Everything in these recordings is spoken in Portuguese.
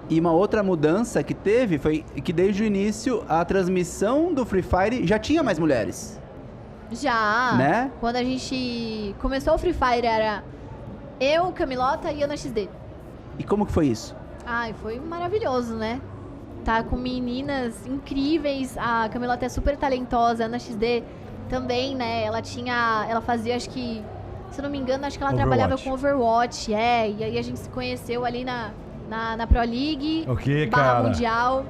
E uma outra mudança que teve foi que desde o início a transmissão do Free Fire já tinha mais mulheres. Já. Né? Quando a gente começou o Free Fire era eu, Camilota e Ana XD. E como que foi isso? Ai, foi maravilhoso, né? Tá com meninas incríveis. A Camilota é super talentosa, a Ana XD também, né? Ela fazia, acho que, se eu não me engano, acho que ela trabalhava com Overwatch, e aí a gente se conheceu ali na Pro League, barra Mundial.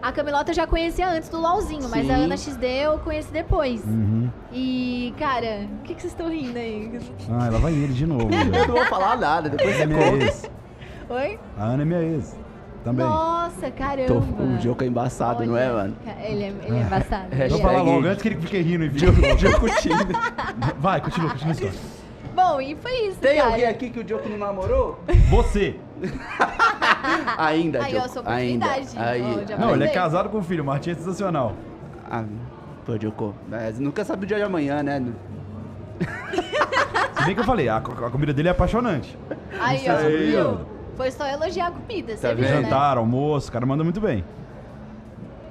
A Camilota eu já conhecia antes do LOLzinho, mas a Ana XD eu conheci depois. E, cara, o que vocês estão rindo aí? Ah, ela vai ele de novo. Eu não vou falar nada, depois você conta. Oi? A Ana é minha ex. Também. Nossa, caramba. O jogo é embaçado, não é, mano? Ele é embaçado. Vou falar logo, antes que ele fique rindo e jogo Tinder. Vai, continua a história. Bom, e foi isso, Tem cara. alguém aqui que o Diogo não namorou? Você. Ainda, Aí, Diogo. ó, sua oportunidade. Não, ele é casado com o filho, o Martim é sensacional. Pô, Diogo, nunca sabe o dia de amanhã, né? Se bem que eu falei, a comida dele é apaixonante. Aí, ó, viu? Foi só elogiar a comida, você viu, né? Jantar, almoço, o cara manda muito bem.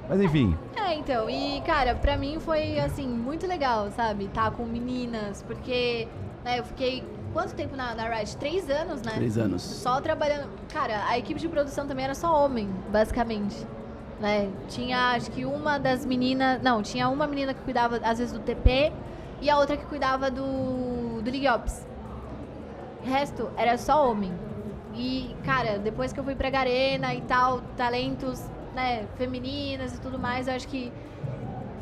Mas enfim. Então, e cara, pra mim foi, assim, muito legal, sabe? Tá com meninas, porque, né, eu fiquei, quanto tempo na Riot? 3 anos, né? 3 anos. Só trabalhando, cara, a equipe de produção também era só homem, basicamente, né? Tinha, acho que uma das meninas, não, tinha uma menina que cuidava, às vezes, do TP, e a outra que cuidava do League Ops. O resto era só homem. E, cara, depois que eu fui pra Garena e tal, talentos, né, femininas e tudo mais, eu acho que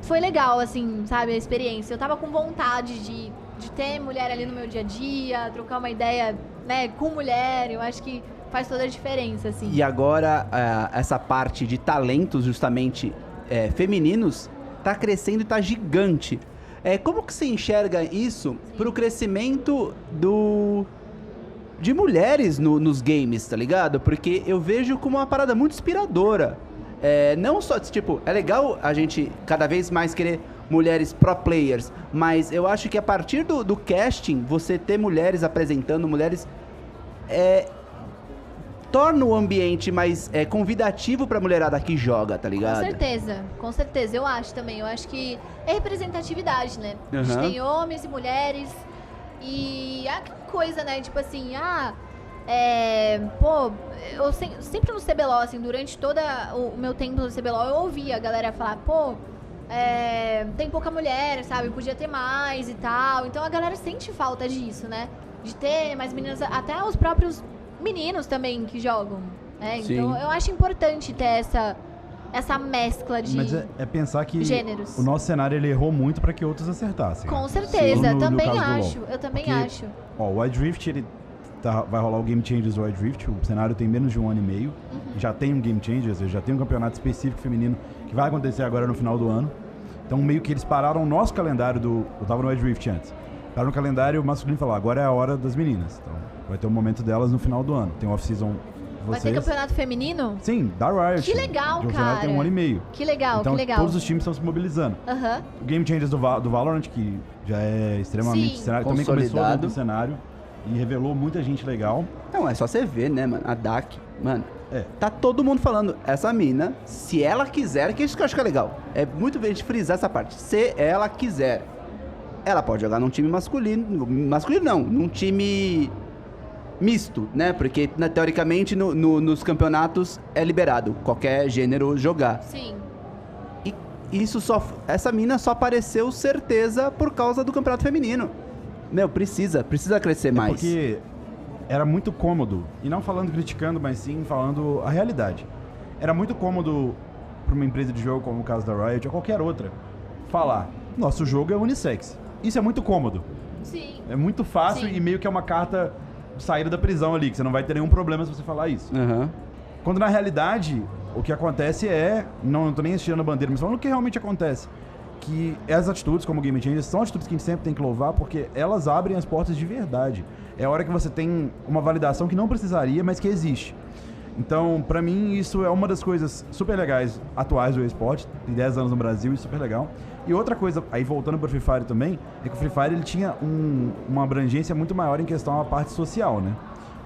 foi legal, assim, sabe, a experiência. Eu tava com vontade de ter mulher ali no meu dia a dia, trocar uma ideia, né, com mulher, eu acho que faz toda a diferença, assim. E agora, essa parte de talentos, justamente, femininos, tá crescendo e tá gigante. Como que você enxerga isso pro crescimento de mulheres nos games, tá ligado? Porque eu vejo como uma parada muito inspiradora. Não só, tipo, é legal a gente cada vez mais querer mulheres pro players, mas eu acho que a partir do casting, você ter mulheres apresentando, mulheres torna o ambiente mais convidativo pra mulherada que joga, tá ligado? Com certeza, eu acho também. Eu acho que é representatividade, né? A gente tem homens e mulheres e aquela coisa, né? Tipo assim, eu sempre no CBLOL, assim, durante todo o meu tempo no CBLOL, eu ouvia a galera falar, tem pouca mulher, sabe? Podia ter mais e tal. Então a galera sente falta disso, né? De ter mais meninas, até os próprios meninos também que jogam, né? Então eu acho importante ter essa mescla de Mas é pensar que gêneros. O nosso cenário ele errou muito para que outros acertassem. Com certeza, no também caso do acho. LoL. Eu também Porque, acho. O Wild Rift, vai rolar o Game Changers do Wild Rift. O cenário tem menos de 1 ano e meio. Já tem um Game Changers, já tem um campeonato específico feminino que vai acontecer agora no final do ano. Então meio que eles pararam o nosso calendário eu tava no Wild Rift antes. Pararam no calendário masculino e falaram, agora é a hora das meninas. Então vai ter um momento delas no final do ano. Tem o off-season. Vai ter campeonato feminino? Sim, da Riot. Que legal, cara. O campeonato tem 1 ano e meio. Que legal, então, que legal. Todos os times estão se mobilizando. O Game Changers do Valorant, que já é extremamente cenário, também começou no cenário e revelou muita gente legal. Não, é só você ver, né, mano? A DAC, mano, tá todo mundo falando, essa mina, se ela quiser, que é isso que eu acho que é legal. É muito bem de frisar essa parte. Se ela quiser, ela pode jogar num time masculino não, num time misto, né? Porque, teoricamente, nos campeonatos é liberado qualquer gênero jogar. Sim. E essa mina só apareceu certeza por causa do campeonato feminino. Meu, precisa crescer mais. Porque era muito cômodo, e não falando criticando, mas sim falando a realidade. Era muito cômodo para uma empresa de jogo, como o caso da Riot ou qualquer outra, falar, nosso jogo é unissex. Isso é muito cômodo. Sim. É muito fácil e meio que é uma carta de saída da prisão ali, que você não vai ter nenhum problema se você falar isso. Quando na realidade, o que acontece não tô nem estirando a bandeira, mas falando o que realmente acontece, que as atitudes como o Game Changers são atitudes que a gente sempre tem que louvar, porque elas abrem as portas de verdade. É a hora que você tem uma validação que não precisaria, mas que existe. Então, pra mim, isso é uma das coisas super legais atuais do esporte. Tem 10 anos no Brasil e super legal. E outra coisa, aí voltando pro Free Fire também, é que o Free Fire ele tinha uma abrangência muito maior em questão à parte social, né?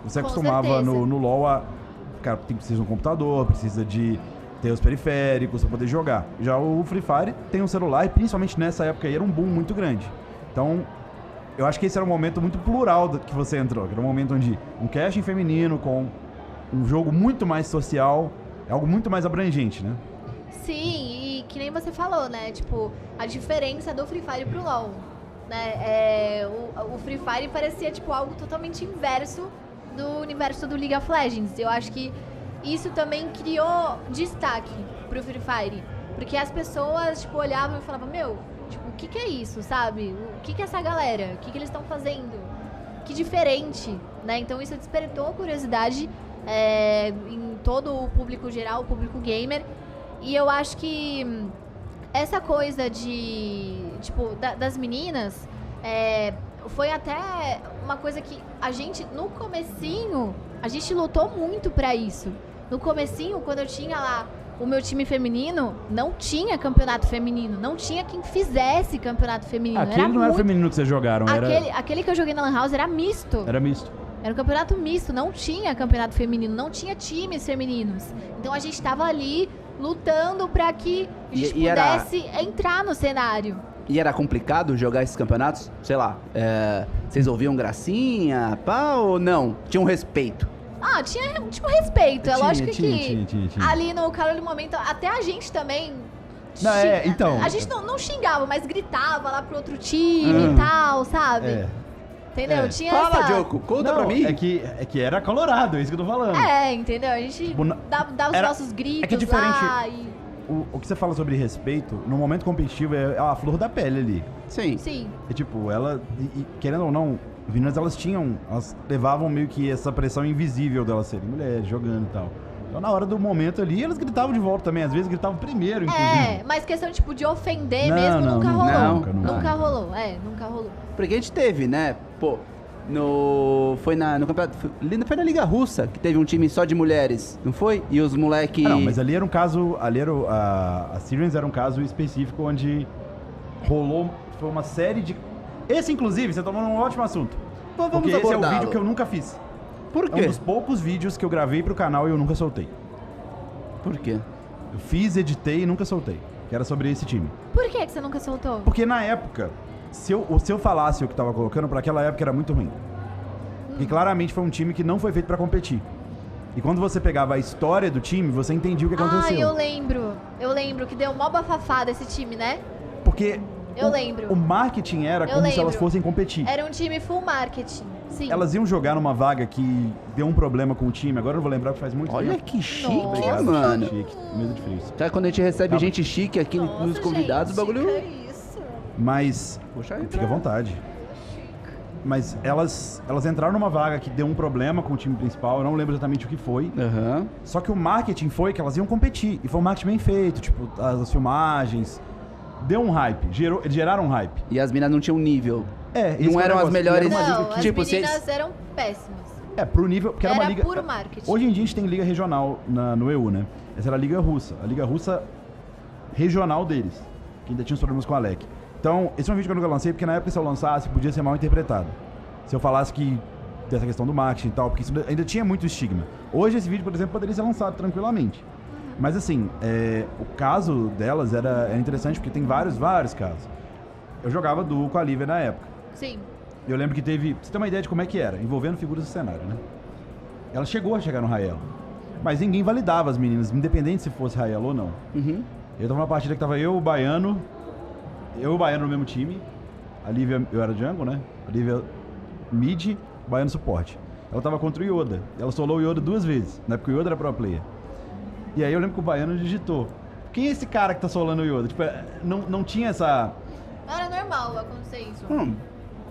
Você acostumava no LoL a o cara precisa de um computador, precisa de ter os periféricos pra poder jogar. Já o Free Fire tem um celular e principalmente nessa época aí era um boom muito grande. Então, eu acho que esse era um momento muito plural que você entrou. Era um momento onde um casting feminino com um jogo muito mais social, é algo muito mais abrangente, né? Sim, e que nem você falou, né? Tipo, a diferença do Free Fire pro LoL, né? O Free Fire parecia, tipo, algo totalmente inverso do universo do League of Legends. Eu acho que isso também criou destaque pro Free Fire. Porque as pessoas, tipo, olhavam e falavam, meu, tipo, o que é isso, sabe? O que é essa galera? O que eles estão fazendo? Que diferente, né? Então isso despertou curiosidade em todo o público geral, o público gamer. E eu acho que essa coisa tipo, das meninas, foi até uma coisa que a gente, no comecinho, a gente lutou muito pra isso. No comecinho, quando eu tinha lá o meu time feminino, não tinha campeonato feminino, não tinha quem fizesse campeonato feminino. Aquele não era feminino que vocês jogaram, Aquele que eu joguei na Lan House era misto. Era misto. Era um campeonato misto, não tinha campeonato feminino, não tinha times femininos. Então a gente tava ali lutando pra que a gente pudesse entrar no cenário. E era complicado jogar esses campeonatos? Sei lá, vocês ouviam gracinha, pá, ou não? Tinha um respeito? Tinha um respeito. Lógico que tinha. ali no calor do momento, até a gente também... Não, então... A gente não xingava, mas gritava lá pro outro time e tal, sabe? Entendeu? Tinha Fala, essa... Diogo, conta pra mim. É que era colorado, é isso que eu tô falando. Entendeu? A gente dava os nossos gritos que é diferente. lá O que você fala sobre respeito, no momento competitivo, é a flor da pele ali. Sim. É tipo, ela... querendo ou não, as meninas, elas levavam meio que essa pressão invisível delas serem mulheres, jogando e tal. Então, na hora do momento ali, elas gritavam de volta também. Às vezes gritavam primeiro, inclusive. Mas questão, tipo, de ofender mesmo nunca rolou. Nunca rolou. Nunca rolou. Porque a gente teve, né? Pô, foi no campeonato... Foi na Liga Russa, que teve um time só de mulheres, não foi? E os moleque... Não, mas ali era um caso... A Syrians era um caso específico onde rolou... Foi uma série de... Esse, inclusive, você tomou um ótimo assunto. Vamos porque esse é o abordá-lo. vídeo que eu nunca fiz. Por quê? É um dos poucos vídeos que eu gravei pro canal e eu nunca soltei. Por quê? Eu fiz, editei e nunca soltei. Que era sobre esse time. Por que você nunca soltou? Porque na época, se eu falasse o que tava colocando, pra aquela época era muito ruim. E claramente foi um time que não foi feito pra competir. E quando você pegava a história do time, você entendia o que aconteceu. Eu lembro que deu mó bafafá desse time, né? Porque Eu lembro. O marketing era como se elas fossem competir. Era um time full marketing, sim. Elas iam jogar numa vaga que deu um problema com o time. Agora eu não vou lembrar que faz muito tempo. Olha que chique, Nossa. mano. Chique, medo de frio. Sabe quando a gente recebe gente chique aqui nos convidados, o bagulho... Que isso? Mas, Poxa aí, fica à vontade. Mas elas entraram numa vaga que deu um problema com o time principal, eu não lembro exatamente o que foi. Aham. Só que o marketing foi que elas iam competir. E foi um marketing bem feito, tipo, as filmagens. Deu um hype, geraram um hype. E as minas não tinham nível. Não eram as melhores... Não, tipo, as meninas eram péssimas. Pro nível... Porque era uma liga... puro marketing. Hoje em dia a gente tem liga regional no EU, né? Essa era a liga russa. A liga russa regional deles. Que ainda tinha os problemas com a Alec. Então, esse é um vídeo que eu nunca lancei, porque na época se eu lançasse, podia ser mal interpretado. Se eu falasse que... dessa questão do marketing e tal, porque isso ainda tinha muito estigma. Hoje esse vídeo, por exemplo, poderia ser lançado tranquilamente. Mas assim, o caso delas era interessante, porque tem vários casos. Eu jogava duo com a Lívia na época. Sim. Eu lembro que teve... Pra você ter uma ideia de como é que era, envolvendo figuras do cenário, né? Ela chegou a chegar no Raelo. Mas ninguém validava as meninas, independente se fosse Raelo ou não. Uhum. Eu tava numa partida que tava eu e o Baiano no mesmo time. A Lívia, eu era jungle, né? A Lívia mid, o Baiano suporte. Ela tava contra o Yoda. Ela solou o Yoda 2 vezes, na época o Yoda era pro player. E aí eu lembro que o Baiano digitou: quem é esse cara que tá solando o Yoda? Tipo, não tinha essa... Era normal acontecer isso.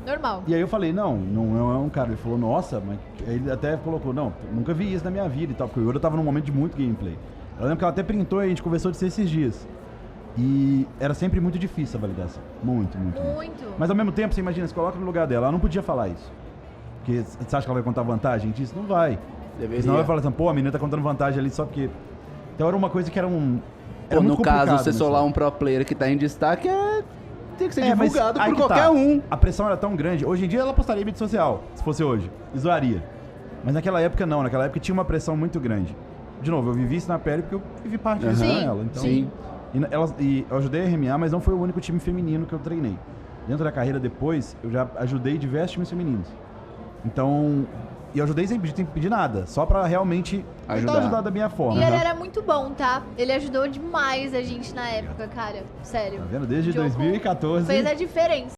Normal. E aí eu falei, não é um cara. Ele falou, nossa, mas... Ele até colocou, não, nunca vi isso na minha vida e tal, porque o Yoda tava num momento de muito gameplay. Eu lembro que ela até printou e a gente conversou disso esses dias. E era sempre muito difícil a validação. Muito. Mas ao mesmo tempo, você imagina, se coloca no lugar dela, ela não podia falar isso. Porque você acha que ela vai contar vantagem disso? Não vai. Deveria. Senão ela vai falar assim, pô, a menina tá contando vantagem ali só porque... Então era uma coisa que era um... Pô, no caso, você solar um pro player que tá em destaque, tem que ser divulgado por qualquer um. A pressão era tão grande. Hoje em dia ela postaria em mídia social, se fosse hoje. E zoaria. Mas naquela época não. Naquela época tinha uma pressão muito grande. de novo, eu vivi isso na pele porque eu vivi parte disso com ela. Então, Sim. E eu ajudei a RMA, mas não foi o único time feminino que eu treinei. Dentro da carreira depois, eu já ajudei diversos times femininos. Então, e eu ajudei sem pedir nada, só pra realmente ajudar da minha forma. E ele era muito bom, tá? Ele ajudou demais a gente na época, cara. Sério. Tá vendo? Desde Diogo 2014. fez a diferença.